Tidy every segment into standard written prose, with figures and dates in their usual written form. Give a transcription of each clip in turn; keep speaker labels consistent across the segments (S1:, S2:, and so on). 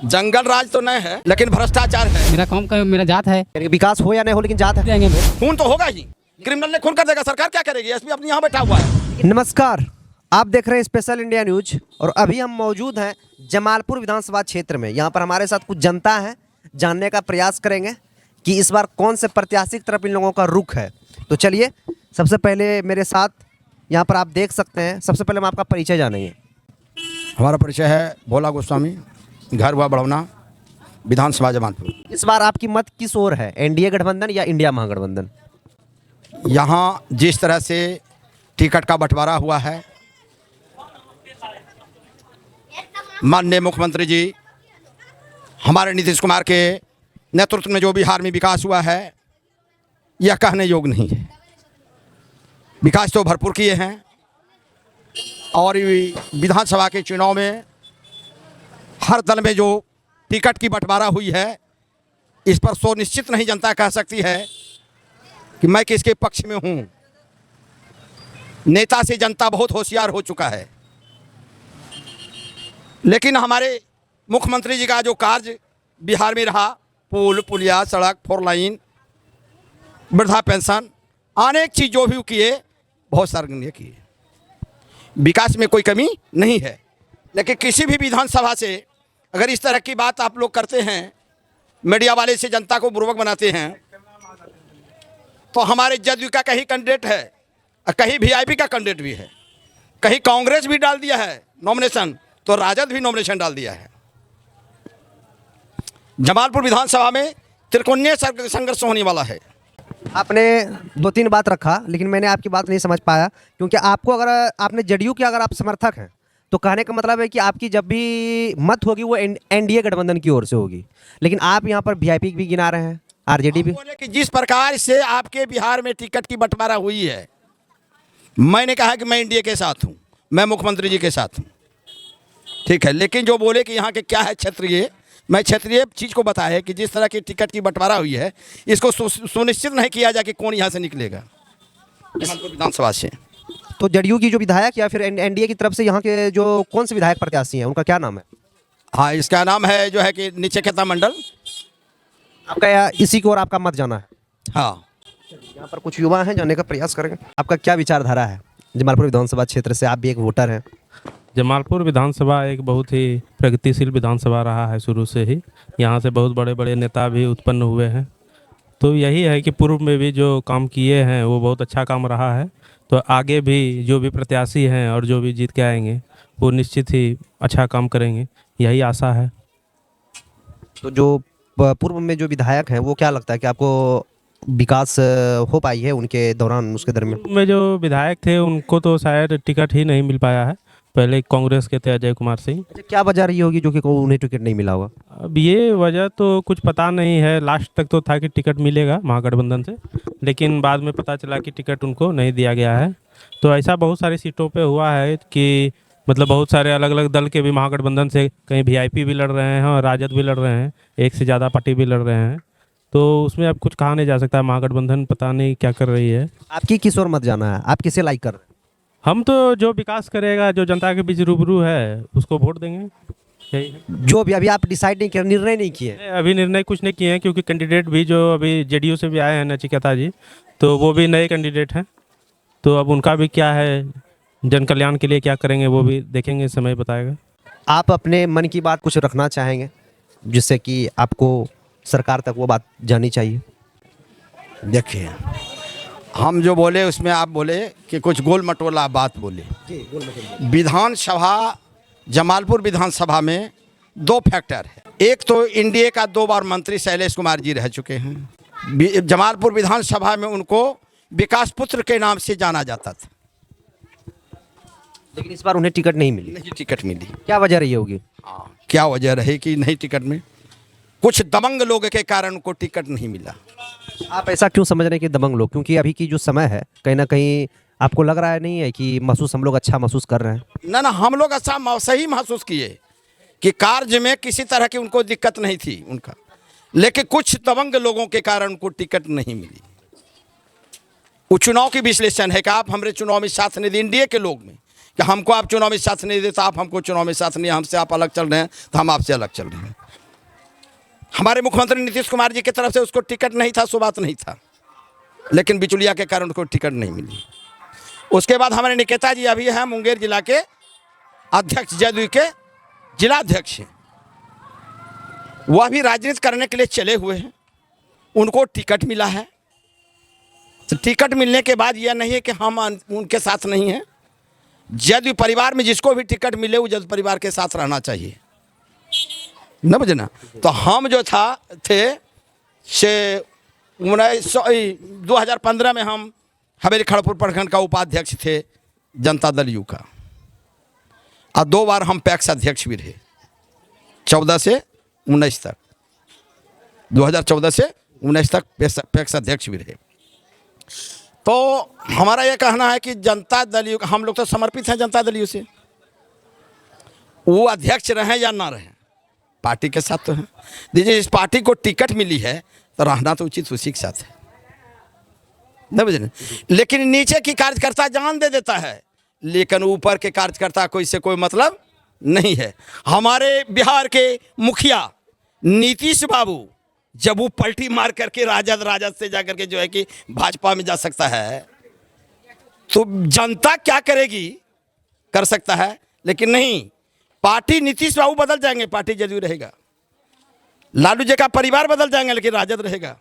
S1: जंगल राज तो नहीं है, लेकिन भ्रष्टाचार है।
S2: मेरा काम का मेरा जात है।
S3: विकास हो या नहीं हो, लेकिन जात है।
S2: देंगे वोट।
S1: खून तो होगा ही, क्रिमिनल ने खून कर देगा, सरकार क्या करेगी? एसपी अपनी यहाँ बैठा हुआ है।
S3: नमस्कार, आप देख रहे हैं स्पेशल इंडिया न्यूज और अभी हम मौजूद हैं जमालपुर विधानसभा क्षेत्र में। यहाँ पर हमारे साथ कुछ जनता है, जानने का प्रयास करेंगे कि इस बार कौन से प्रत्याशी की तरफ इन लोगों का रुख है। तो चलिए, सबसे पहले मेरे साथ यहाँ पर आप देख सकते हैं। सबसे पहले हम आपका परिचय जानेंगे।
S1: हमारा परिचय है भोला गोस्वामी, घर हुआ बढ़ौना, विधानसभा जमालपुर।
S3: इस बार आपकी मत किस ओर है, एनडीए गठबंधन या इंडिया महागठबंधन?
S1: यहाँ जिस तरह से टिकट का बंटवारा हुआ है, माननीय मुख्यमंत्री जी हमारे नीतीश कुमार के नेतृत्व में जो बिहार में विकास हुआ है, यह कहने योग्य नहीं है। विकास तो भरपूर किए हैं और विधानसभा के चुनाव में हर दल में जो टिकट की बंटवारा हुई है, इस पर सो निश्चित नहीं जनता कह सकती है कि मैं किसके पक्ष में हूँ। नेता से जनता बहुत होशियार हो चुका है, लेकिन हमारे मुख्यमंत्री जी का जो कार्य बिहार में रहा, पुल पुलिया, सड़क, 4 लाइन, वृद्धा पेंशन, अनेक चीज़ जो भी किए, बहुत सराहनीय किए। विकास में कोई कमी नहीं है, लेकिन किसी भी विधानसभा से अगर इस तरह की बात आप लोग करते हैं, मीडिया वाले से जनता को बुर्बक बनाते हैं, तो हमारे जदयू का कहीं कैंडिडेट है और कहीं वीआईपी का कैंडिडेट भी है, कहीं कांग्रेस भी डाल दिया है नॉमिनेशन, तो राजद भी नॉमिनेशन डाल दिया है। जमालपुर विधानसभा में त्रिकोणीय संघर्ष होने वाला है।
S3: आपने 2-3 बात रखा, लेकिन मैंने आपकी बात नहीं समझ पाया, क्योंकि आपको अगर आपने जेडीयू के अगर आप समर्थक हैं तो कहने का मतलब है कि आपकी जब भी मत होगी वो एनडीए गठबंधन की ओर से होगी, लेकिन आप यहाँ पर वीआईपी भी गिना रहे हैं, आरजेडी भी।
S1: बोले कि जिस प्रकार से आपके बिहार में टिकट की बंटवारा हुई है, मैंने कहा कि मैं एनडीए के साथ हूँ, मैं मुख्यमंत्री जी के साथ हूँ, ठीक है। लेकिन जो बोले कि यहाँ के क्या है क्षेत्रीय, मैं क्षेत्रीय चीज़ को बताया कि जिस तरह की टिकट की बंटवारा हुई है, इसको सुनिश्चित नहीं किया जाए कि कौन यहाँ से निकलेगा जमालपुर विधानसभा से।
S3: तो जेडीयू की जो विधायक या फिर एनडीए की तरफ से यहाँ के जो कौन से विधायक प्रत्याशी हैं, उनका क्या नाम है?
S1: हाँ, इसका नाम है जो है कि निचेखेता मंडल।
S3: आपका इसी की ओर आपका मत जाना है?
S1: हाँ,
S3: यहाँ पर कुछ युवा हैं, जानने का प्रयास करेंगे। आपका क्या विचारधारा है जमालपुर विधानसभा क्षेत्र से? आप भी एक वोटर हैं।
S4: जमालपुर विधानसभा एक बहुत ही प्रगतिशील विधानसभा रहा है शुरू से ही। यहाँ से बहुत बड़े बड़े नेता भी उत्पन्न हुए हैं, तो यही है कि पूर्व में भी जो काम किए हैं वो बहुत अच्छा काम रहा है। तो आगे भी जो भी प्रत्याशी हैं और जो भी जीत के आएंगे वो निश्चित ही अच्छा काम करेंगे, यही आशा है।
S3: तो जो पूर्व में जो विधायक हैं, वो क्या लगता है कि आपको विकास हो पाई है उनके दौरान, उसके दरमियान?
S4: में जो विधायक थे उनको तो शायद टिकट ही नहीं मिल पाया है। पहले कांग्रेस के थे अजय कुमार सिंह।
S3: अच्छा, क्या वजह रही होगी जो कि उन्हें टिकट नहीं मिला होगा?
S4: अब ये वजह तो कुछ पता नहीं है। लास्ट तक तो था कि टिकट मिलेगा महागठबंधन से, लेकिन बाद में पता चला कि टिकट उनको नहीं दिया गया है। तो ऐसा बहुत सारी सीटों पे हुआ है कि मतलब बहुत सारे अलग अलग दल के भी महागठबंधन से कहीं वीआईपी भी लड़ रहे हैं और राजद भी लड़ रहे हैं, एक से ज़्यादा पार्टी भी लड़ रहे हैं। तो उसमें अब कुछ कहा नहीं जा सकता। महागठबंधन पता नहीं क्या कर रही है।
S3: आपकी किस ओर मत जाना है? आप किसे लाइक कर रहे हैं?
S4: हम तो जो विकास करेगा, जो जनता के बीच रूबरू है, उसको वोट देंगे। यही है।
S3: जो भी अभी आप डिसाइड नहीं किया, निर्णय नहीं किए?
S4: अभी निर्णय कुछ नहीं किए हैं, क्योंकि कैंडिडेट भी जो अभी जेडीयू से भी आए हैं नचिकेता जी, तो वो भी नए कैंडिडेट हैं। तो अब उनका भी क्या है, जन कल्याण के लिए क्या करेंगे वो भी देखेंगे, समय बताएगा।
S3: आप अपने मन की बात कुछ रखना चाहेंगे जिससे कि आपको सरकार तक वो बात जानी चाहिए?
S1: देखिए, हम जो बोले उसमें आप बोले कि कुछ गोल मटोला बात बोले। विधानसभा, जमालपुर विधानसभा में 2 फैक्टर है। एक तो एनडीए का 2 बार मंत्री शैलेश कुमार जी रह चुके हैं। जमालपुर विधानसभा में उनको विकास पुत्र के नाम से जाना जाता था,
S3: लेकिन इस बार उन्हें टिकट नहीं मिली।
S1: नहीं टिकट मिली।
S3: क्या वजह रही होगी?
S1: हाँ, क्या वजह रही कि नहीं टिकट में? कुछ दबंग लोगों के कारण उनको टिकट नहीं मिला।
S3: आप ऐसा क्यों समझ रहे हैं कि दबंग लोग? क्योंकि अभी की जो समय है, कहीं ना कहीं आपको लग रहा है नहीं है कि हम लोग अच्छा महसूस कर रहे हैं?
S1: ना, हम लोग अच्छा सही महसूस किए कि कार्य में किसी तरह की उनको दिक्कत नहीं थी उनका, लेकिन कुछ दबंग लोगों के कारण उनको टिकट नहीं मिली। वो चुनाव की विश्लेषण है कि आप हमारे चुनाव में साथ नहीं दिए, एनडीए के लोग में, कि हमको आप चुनाव में साथ नहीं देते, आप हमको चुनाव में साथ नहीं, हमसे आप अलग चल रहे हैं तो हम आपसे अलग चल रहे हैं। हमारे मुख्यमंत्री नीतीश कुमार जी की तरफ से उसको टिकट नहीं था, सो बात नहीं था, लेकिन बिचौलिया के कारण उसको टिकट नहीं मिली। उसके बाद हमारे निकेता जी अभी हैं मुंगेर जिला के अध्यक्ष, जदयू के जिला अध्यक्ष हैं, वह भी राजनीति करने के लिए चले हुए हैं, उनको टिकट मिला है। तो टिकट मिलने के बाद यह नहीं है कि हम उनके साथ नहीं हैं। जदयू परिवार में जिसको भी टिकट मिले वो जदयू परिवार के साथ रहना चाहिए, न बुझना। तो हम जो थे से 2015 में हम हवेली खड़गपुर प्रखंड का उपाध्यक्ष थे जनता दल यू का, और 2 बार हम पैक्स अध्यक्ष भी रहे 14 से 19 तक, 2014 से 19 तक पैक्स अध्यक्ष भी रहे। तो हमारा ये कहना है कि जनता दल यू, हम लोग तो समर्पित हैं जनता दल यू से, वो अध्यक्ष रहें या ना रहें पार्टी के साथ तो हैं। देखिए इस पार्टी को टिकट मिली है तो रहना तो उचित उसी के साथ है, नहीं बुझे। लेकिन नीचे की कार्यकर्ता जान दे देता है, लेकिन ऊपर के कार्यकर्ता को इससे कोई मतलब नहीं है। हमारे बिहार के मुखिया नीतीश बाबू जब वो पलटी मार करके राजद से जाकर के जो है कि भाजपा में जा सकता है, तो जनता क्या करेगी, कर सकता है, लेकिन नहीं, पार्टी नीतीश बाबू बदल जाएंगे, पार्टी जदयू रहेगा। लालू जी का परिवार बदल जाएंगे, लेकिन राजद रहेगा।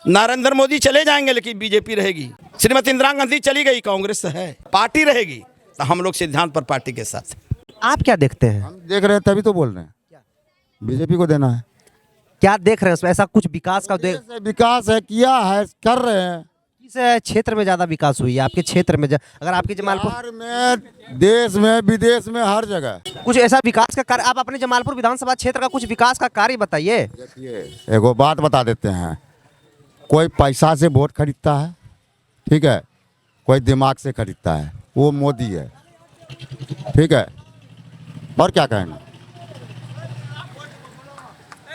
S1: नरेंद्र मोदी चले जाएंगे, लेकिन बीजेपी रहेगी। श्रीमती इंदिरा गांधी चली गई, कांग्रेस है, पार्टी रहेगी। तो हम लोग सिद्धांत पर पार्टी के साथ हैं।
S3: आप क्या देखते हैं?
S2: हम देख रहे हैं तभी तो बोल रहे हैं, बीजेपी को देना है।
S3: क्या देख रहे हैं उसमें? ऐसा कुछ विकास का
S2: विकास है, किया है, कर रहे हैं।
S3: किस क्षेत्र में ज्यादा विकास हुई है आपके क्षेत्र में? अगर आपके जमालपुर
S2: बिहार में, देश में, विदेश में, हर जगह
S3: कुछ ऐसा विकास का कार्य, आप अपने जमालपुर विधानसभा क्षेत्र का कुछ विकास का कार्य बताइए।
S2: देखिए एगो बात बता देते हैं, कोई पैसा से वोट खरीदता है, ठीक है, कोई दिमाग से खरीदता है, वो मोदी है, ठीक है। और क्या कहेंगे,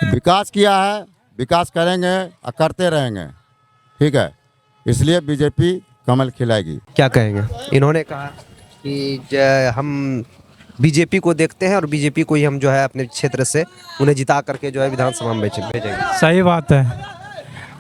S2: विकास किया है, विकास करेंगे और करते रहेंगे, ठीक है। इसलिए बीजेपी कमल खिलाएगी।
S3: क्या कहेंगे? इन्होंने कहा कि हम बीजेपी को देखते हैं और बीजेपी को ही हम जो है अपने क्षेत्र से उन्हें जिता करके जो है विधानसभा में भेजेंगे।
S5: सही बात है,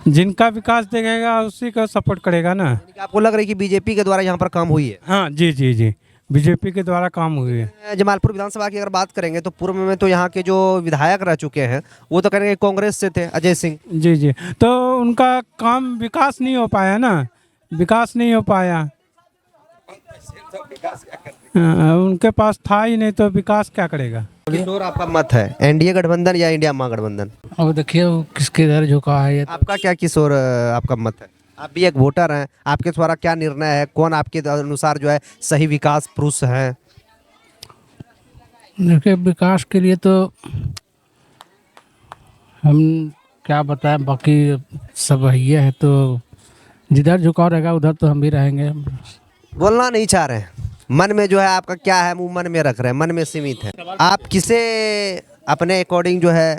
S5: जिनका विकास देखेगा उसी का सपोर्ट करेगा ना।
S3: आपको लग रहा है कि बीजेपी के द्वारा यहाँ पर काम हुई है?
S5: हाँ जी जी जी, बीजेपी के द्वारा काम हुई है।
S3: जमालपुर विधानसभा की अगर बात करेंगे तो पूर्व में तो यहाँ के जो विधायक रह चुके हैं वो तो करेंगे कांग्रेस से थे, अजय सिंह
S5: जी जी, तो उनका काम विकास नहीं हो पाया ना, विकास नहीं हो पाया। उनके पास था ही नहीं तो विकास क्या करेगा।
S3: किशोर, आपका मत है एनडीए गठबंधन या इंडिया महागठबंधन?
S6: अब देखिए वो किसके इधर झुका है ये।
S3: आपका क्या किशोर आपका मत है? आप भी एक वोटर हैं, आपके द्वारा क्या निर्णय है, कौन आपके अनुसार जो है सही विकास पुरुष है?
S6: देखिए विकास के लिए तो हम क्या बताएं, बाकी सब ये है, तो जिधर झुकाव रहेगा उधर तो हम भी रहेंगे।
S3: बोलना नहीं चाह रहे हैं, मन में जो है आपका क्या है वो मन में रख रहे हैं, मन में सीमित है। आप किसे अपने अकॉर्डिंग जो है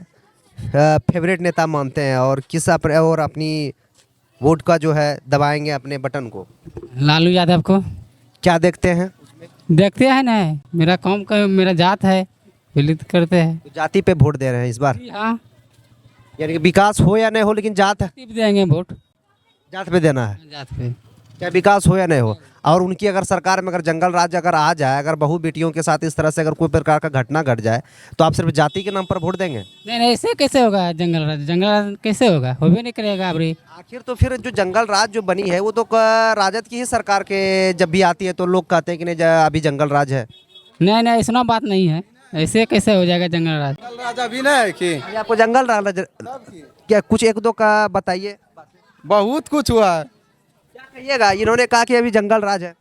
S3: फेवरेट नेता मानते हैं और किस और अपनी वोट का जो है दबाएंगे अपने बटन को?
S6: लालू यादव को।
S3: क्या देखते हैं?
S6: देखते हैं ना, मेरा काम का मेरा जात है, विलित करते हैं।
S3: तो जाति पे वोट दे रहे हैं इस बार?
S6: हाँ,
S3: यानी कि विकास हो या नहीं हो, लेकिन जात
S6: देंगे वोट,
S3: जात पे देना है।
S6: जात पे
S3: क्या विकास हो या नहीं हो। और उनकी अगर सरकार में अगर जंगल राज अगर आ जाए, अगर बहु बेटियों के साथ इस तरह से अगर कोई प्रकार का घटना घट जाए, तो आप सिर्फ जाति के नाम पर वोट देंगे?
S6: नहीं नहीं, ऐसे कैसे होगा? जंगल राज कैसे होगा, हो भी नहीं करेगा। अभी
S3: आखिर तो फिर जो जंगल राज जो बनी है वो तो राजद की ही सरकार के जब भी आती है तो लोग कहते हैं कि नहीं अभी जंगल राज है।
S6: नहीं नहीं, ऐसा बात नहीं है, ऐसे कैसे हो जाएगा जंगल राज।
S7: राजा भी नहीं है कि
S3: आपको जंगल राज क्या कुछ एक दो का बताइए।
S7: बहुत कुछ हुआ है।
S3: क्या कहिएगा? इन्होंने कहा कि अभी जंगल राज है।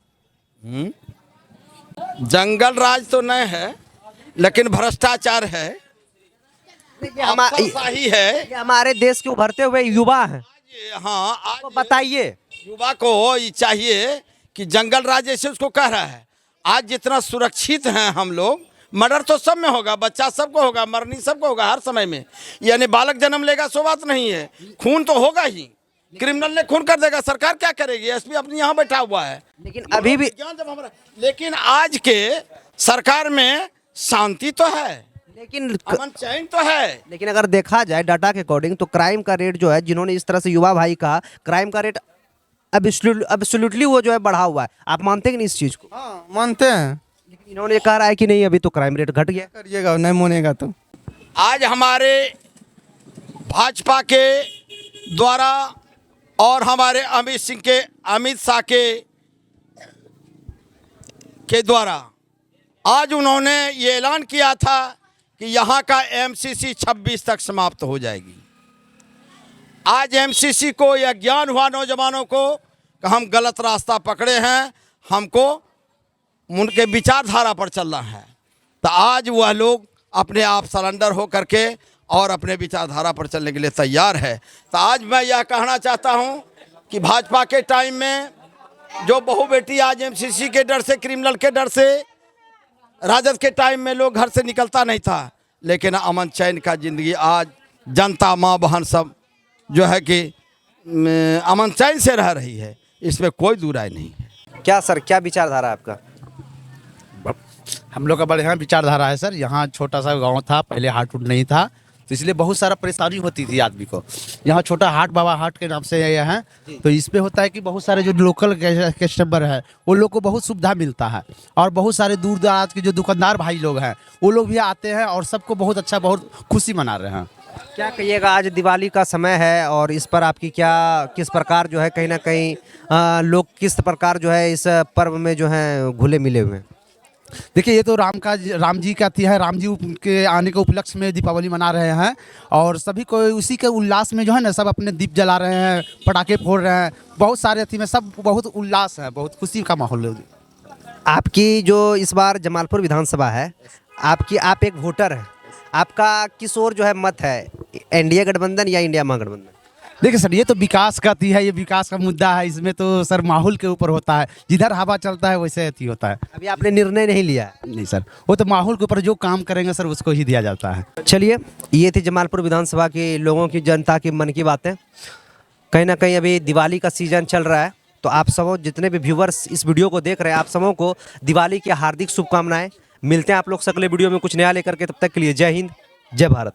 S1: जंगल राज तो नहीं है, लेकिन भ्रष्टाचार है, अफसरशाही है।
S3: ये हमारे देश के उभरते हुए युवा हैं।
S1: हाँ, आज
S3: तो बताइए,
S1: युवा को ये चाहिए कि जंगल राज जैसे उसको कह रहा है। आज जितना सुरक्षित हैं हम लोग, मर्डर तो सब में होगा, बच्चा सबको होगा, मरनी सबको होगा हर समय में। यानी बालक जन्म लेगा सो बात नहीं है, खून तो होगा ही। क्रिमिनल ने खून कर देगा, सरकार क्या करेगी? एसपी अपनी यहाँ बैठा हुआ है।
S3: लेकिन अभी भी
S1: जब हमारा, लेकिन आज के सरकार में शांति तो है।
S3: लेकिन
S1: अमन चैन तो है।
S3: लेकिन अगर देखा जाए डाटा के अकॉर्डिंग तो क्राइम का रेट जो है, जिन्होंने इस तरह से युवा भाई कहा, क्राइम का रेट एब्सोल्युटली वो जो है बढ़ा हुआ है। आप मानते हैं कि नहीं इस चीज़ को?
S7: हाँ मानते हैं।
S3: लेकिन इन्होंने कहा रहा है कि नहीं अभी तो क्राइम रेट घट गया।
S7: करिएगा नहीं मानेगा तो।
S1: आज हमारे भाजपा के द्वारा और हमारे अमित शाह के द्वारा आज उन्होंने ये ऐलान किया था कि यहाँ का एमसीसी 26 तक समाप्त हो जाएगी। आज एमसीसी को यह ज्ञान हुआ नौजवानों को कि हम गलत रास्ता पकड़े हैं, हमको उनके विचारधारा पर चलना है। तो आज वह लोग अपने आप सरेंडर हो करके और अपने विचारधारा पर चलने के लिए तैयार है। तो आज मैं यह कहना चाहता हूं कि भाजपा के टाइम में जो बहू बेटी आज एमसीसी के डर से, क्रिमिनल के डर से, राजद के टाइम में लोग घर से निकलता नहीं था, लेकिन अमन चैन का ज़िंदगी आज जनता माँ बहन सब जो है कि अमन चैन से रह रही है, इसमें कोई दो राय नहीं है।
S3: क्या सर, क्या विचारधारा है आपका?
S8: हम लोग का बढ़िया विचारधारा है सर। यहाँ छोटा सा गांव था, पहले हाट उट नहीं था, तो इसलिए बहुत सारा परेशानी होती थी आदमी को। यहाँ छोटा हाट, बाबा हाट के नाम से ये है, तो इसमें होता है कि बहुत सारे जो लोकल कस्टमर है वो लोग को बहुत सुविधा मिलता है, और बहुत सारे दूर दराज के जो दुकानदार भाई लोग हैं वो लोग भी आते हैं और सबको बहुत अच्छा, बहुत खुशी मना रहे हैं।
S3: क्या कहिएगा, आज दिवाली का समय है और इस पर आपकी क्या, किस प्रकार जो है कहीं ना कहीं लोग किस प्रकार जो है इस पर्व में जो है घुले मिले हुए हैं?
S8: देखिए, ये तो राम जी का है, राम जी के आने के उपलक्ष्य में दीपावली मना रहे हैं, और सभी को उसी के उल्लास में जो है ना सब अपने दीप जला रहे हैं, पटाखे फोड़ रहे हैं, बहुत सारे अथी में सब बहुत उल्लास है, बहुत खुशी का माहौल है।
S3: आपकी जो इस बार जमालपुर विधानसभा है, आप एक वोटर हैं, आपका किस ओर जो है मत है, एनडीए गठबंधन या इंडिया महागठबंधन?
S8: देखिए सर, ये तो विकास का है, ये विकास का मुद्दा है, इसमें तो सर माहौल के ऊपर होता है, जिधर हवा चलता है वैसे अथी होता है।
S3: अभी आपने निर्णय नहीं लिया है?
S8: नहीं सर, वो तो माहौल के ऊपर जो काम करेंगे सर उसको ही दिया जाता है।
S3: चलिए, ये थी जमालपुर विधानसभा के लोगों की, जनता की मन की बातें। कहीं ना कहीं अभी दिवाली का सीजन चल रहा है, तो आप सबों जितने भी व्यूवर्स इस वीडियो को देख रहे हैं, आप सबों को दिवाली की हार्दिक शुभकामनाएं। मिलते हैं आप लोग से अगले वीडियो में कुछ नया लेकर के, तब तक के लिए जय हिंद, जय भारत।